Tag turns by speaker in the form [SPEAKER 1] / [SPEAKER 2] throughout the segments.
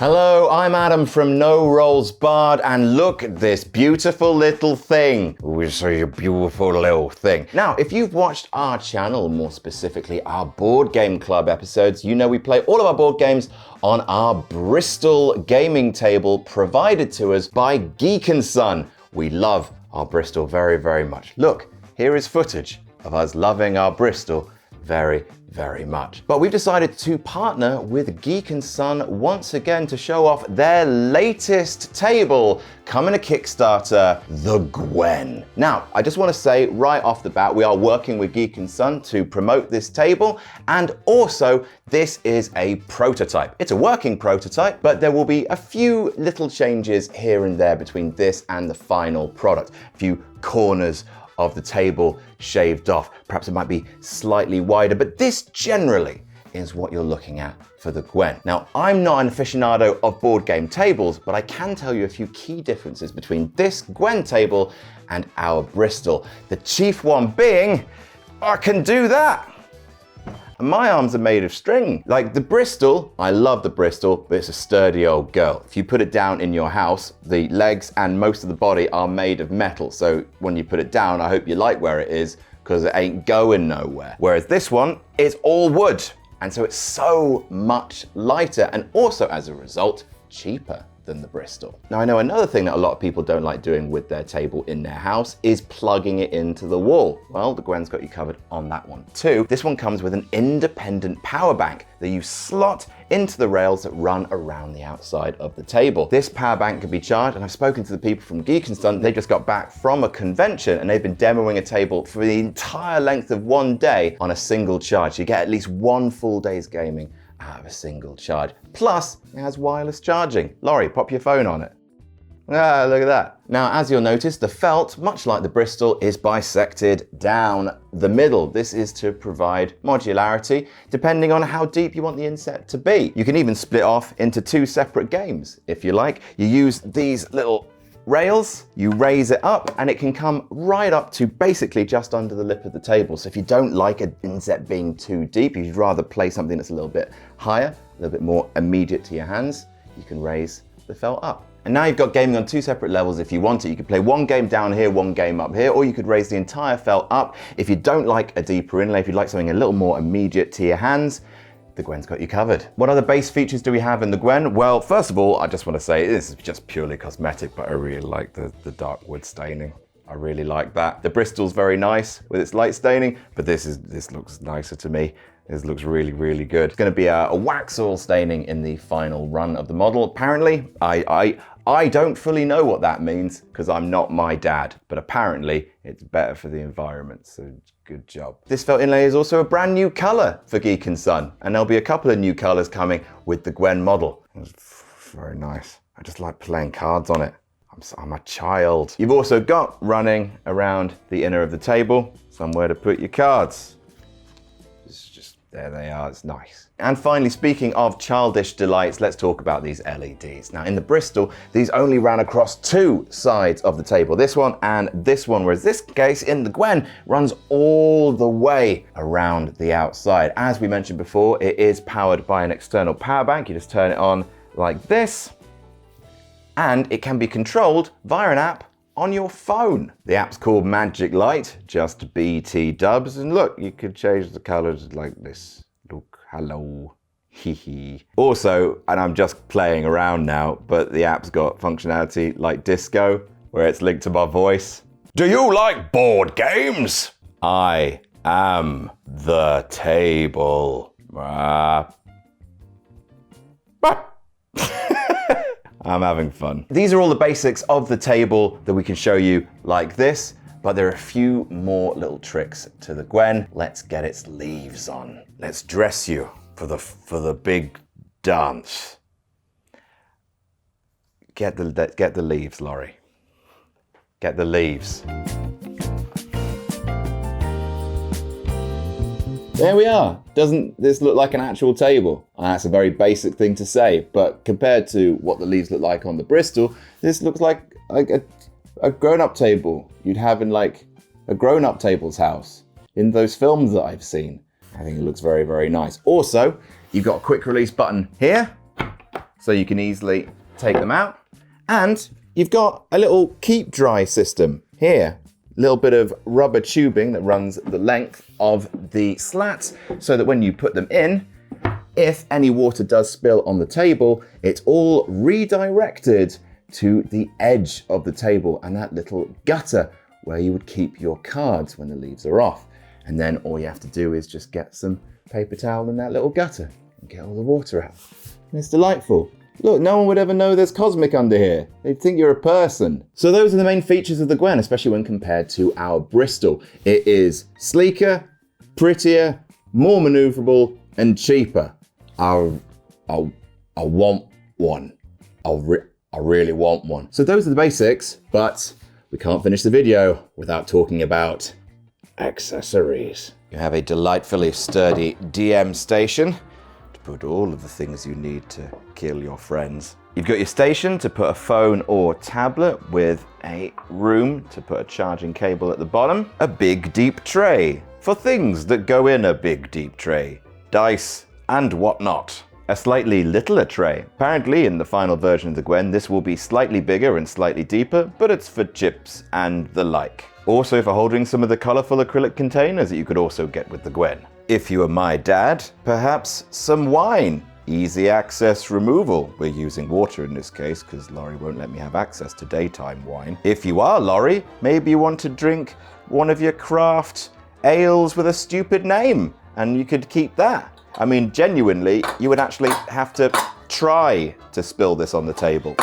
[SPEAKER 1] Hello, I'm Adam from No Rolls Barred, and look at this beautiful little thing. Oh, it's such a beautiful little thing. Now, if you've watched our channel, more specifically our Board Game Club episodes, you know we play all of our board games on our Bristol gaming table provided to us by Geek & Son. We love our Bristol very, very much. Look, here is footage of us loving our Bristol very, very much. But we've decided to partner with Geek & Son once again to show off their latest table coming to Kickstarter, the GWEN. Now, I just want to say right off the bat, we are working with Geek & Son to promote this table, and also this is a prototype. It's a working prototype, but there will be a few little changes here and there between this and the final product. A few corners of the table shaved off. Perhaps it might be slightly wider, but this generally is what you're looking at for the GWEN. Now, I'm not an aficionado of board game tables, but I can tell you a few key differences between this GWEN table and our Bristol. The chief one being, I can do that. And my arms are made of string. Like the Bristol, I love the Bristol, but it's a sturdy old girl. If you put it down in your house, the legs and most of the body are made of metal. So when you put it down, I hope you like where it is, because it ain't going nowhere. Whereas this one is all wood. And so it's so much lighter, and also as a result, cheaper than the Bristol. Now, I know another thing that a lot of people don't like doing with their table in their house is plugging it into the wall. Well, the GWEN's got you covered on that one too. This one comes with an independent power bank that you slot into the rails that run around the outside of the table. This power bank can be charged, and I've spoken to the people from Geek & Son. They just got back from a convention and they've been demoing a table for the entire length of one day on a single charge. You get at least one full day's gaming out of a single charge. Plus, it has wireless charging. Laurie, pop your phone on it. Ah, look at that. Now, as you'll notice, the felt, much like the Bristol, is bisected down the middle. This is to provide modularity, depending on how deep you want the inset to be. You can even split off into two separate games, if you like. You use these little rails, you raise it up, and it can come right up to basically just under the lip of the table. So if you don't like an inset being too deep, you'd rather play something that's a little bit higher, a little bit more immediate to your hands, you can raise the felt up. And now you've got gaming on two separate levels if you want it. You could play one game down here, one game up here, or you could raise the entire felt up. If you don't like a deeper inlay, if you'd like something a little more immediate to your hands, the GWEN's got you covered. What other base features do we have in the GWEN? Well, first of all, I just want to say this is just purely cosmetic, but I really like the dark wood staining. I really like that. The Bristol's very nice with its light staining, but this looks nicer to me. This looks really, really good. It's going to be a wax oil staining in the final run of the model. Apparently, I don't fully know what that means because I'm not my dad, but apparently it's better for the environment, so good job. This felt inlay is also a brand new color for Geek & Son, and there'll be a couple of new colors coming with the GWEN model. It's very nice. I just like playing cards on it. I'm a child. You've also got, running around the inner of the table, somewhere to put your cards. It's just, there they are, it's nice. And finally, speaking of childish delights, let's talk about these LEDs. Now in the Bristol, these only ran across two sides of the table, this one and this one, whereas this case in the GWEN runs all the way around the outside. As we mentioned before, it is powered by an external power bank. You just turn it on like this, and it can be controlled via an app on your phone. The app's called Magic Light, just BT dubs, and look, you could change the colors like this. Look, hello, hee hee. Also, and I'm just playing around now, but the app's got functionality like disco, where it's linked to my voice. Do you like board games? I am the table. I'm having fun. These are all the basics of the table that we can show you like this, but there are a few more little tricks to the GWEN. Let's get its leaves on. Let's dress you for the big dance. Get the leaves, Laurie. Get the leaves. There we are. Doesn't this look like an actual table? That's a very basic thing to say, but compared to what the leaves look like on the Bristol, this looks like a grown-up table you'd have in like a grown-up table's house in those films that I've seen. I think it looks very, very nice. Also, you've got a quick release button here so you can easily take them out. And you've got a little keep dry system here. A little bit of rubber tubing that runs the length of the slats so that when you put them in, if any water does spill on the table, it's all redirected to the edge of the table and that little gutter where you would keep your cards when the leaves are off. And then all you have to do is just get some paper towel in that little gutter and get all the water out. And it's delightful. Look, no one would ever know there's cosmic under here. They'd think you're a person. So those are the main features of the GWEN, especially when compared to our Bristol. It is sleeker, prettier, more maneuverable, and cheaper. I want one. I really want one. So those are the basics, but we can't finish the video without talking about accessories. You have a delightfully sturdy DM station to put all of the things you need to kill your friends. You've got your station to put a phone or tablet with a room to put a charging cable at the bottom. A big deep tray for things that go in a big deep tray. Dice and whatnot. A slightly littler tray. Apparently in the final version of the GWEN, this will be slightly bigger and slightly deeper, but it's for chips and the like. Also for holding some of the colourful acrylic containers that you could also get with the GWEN. If you were my dad, perhaps some wine. Easy access removal. We're using water in this case because Laurie won't let me have access to daytime wine. If you are Laurie, maybe you want to drink one of your craft ales with a stupid name and you could keep that. I mean, genuinely, you would actually have to try to spill this on the table.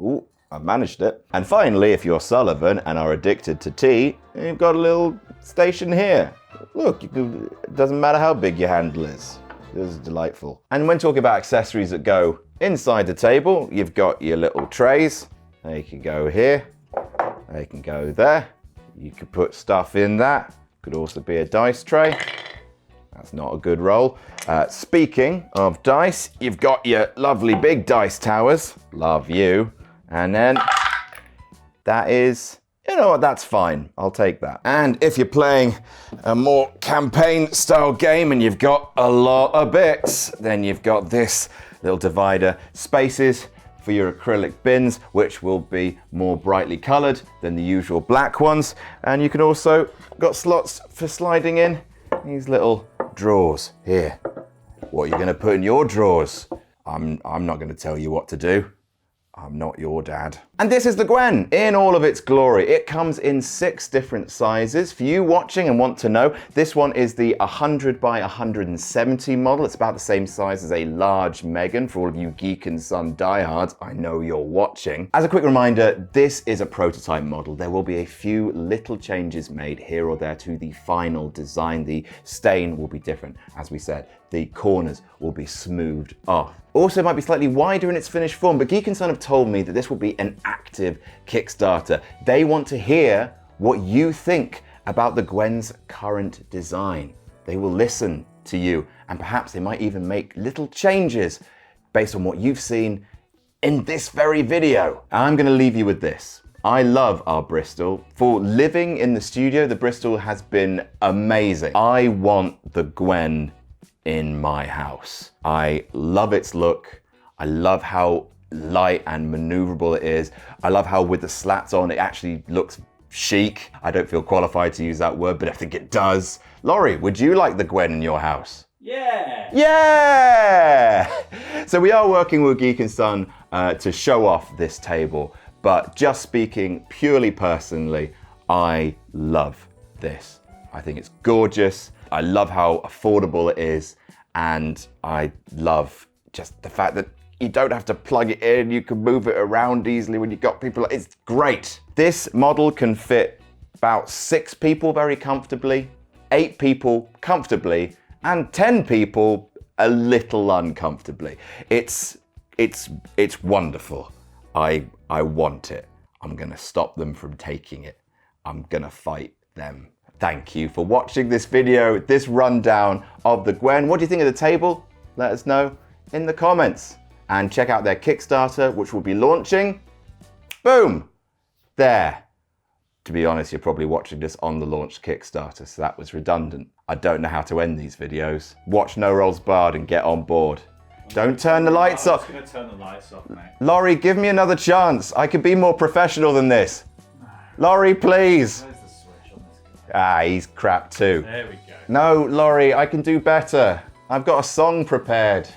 [SPEAKER 1] Ooh, I managed it. And finally, if you're Sullivan and are addicted to tea, you've got a little station here. Look, it doesn't matter how big your handle is. This is delightful. And when talking about accessories that go inside the table, you've got your little trays. They can go here. They can go there. You could put stuff in that. Could also be a dice tray. That's not a good roll. Speaking of dice, you've got your lovely big dice towers. Love you. And then that is, you know what, that's fine. I'll take that. And if you're playing a more campaign style game and you've got a lot of bits, then you've got this little divider spaces for your acrylic bins, which will be more brightly colored than the usual black ones. And you can also got slots for sliding in these little drawers here. What are you going to put in your drawers? I'm not going to tell you what to do. I'm not your dad. And this is the GWEN in all of its glory. It comes in 6 different sizes. For you watching and want to know, this one is the 100 by 170 model. It's about the same size as a large Megan. For all of you Geek and Son diehards, I know you're watching. As a quick reminder, this is a prototype model. There will be a few little changes made here or there to the final design. The stain will be different. As we said, the corners will be smoothed off. Also, it might be slightly wider in its finished form, but Geek & Son have told me that this will be an active Kickstarter. They want to hear what you think about the GWEN's current design. They will listen to you, and perhaps they might even make little changes based on what you've seen in this very video. I'm going to leave you with this. I love our Bristol. For living in the studio, the Bristol has been amazing. I want the GWEN in my house. I love its look. I love how light and maneuverable it is. I love how with the slats on, it actually looks chic. I don't feel qualified to use that word, but I think it does. Laurie, would you like the GWEN in your house?
[SPEAKER 2] Yeah!
[SPEAKER 1] Yeah! So we are working with Geek & Son to show off this table, but just speaking purely personally, I love this. I think it's gorgeous. I love how affordable it is, and I love just the fact that you don't have to plug it in, you can move it around easily when you've got people. It's great. This model can fit about 6 people very comfortably, 8 people comfortably, and 10 people a little uncomfortably. It's wonderful. I want it. I'm gonna stop them from taking it. I'm gonna fight them. Thank you for watching this video, this rundown of the GWEN. What do you think of the table? Let us know in the comments. And check out their Kickstarter, which will be launching. Boom! There. To be honest, you're probably watching this on the launch Kickstarter, so that was redundant. I don't know how to end these videos. Watch No Rolls Barred and get on board. Don't turn the lights off.
[SPEAKER 2] I'm just going to turn the lights off, mate.
[SPEAKER 1] Laurie, give me another chance. I could be more professional than this. Laurie, please.
[SPEAKER 2] Where's the switch on this?
[SPEAKER 1] Ah, he's crap too.
[SPEAKER 2] There we go.
[SPEAKER 1] No, Laurie, I can do better. I've got a song prepared.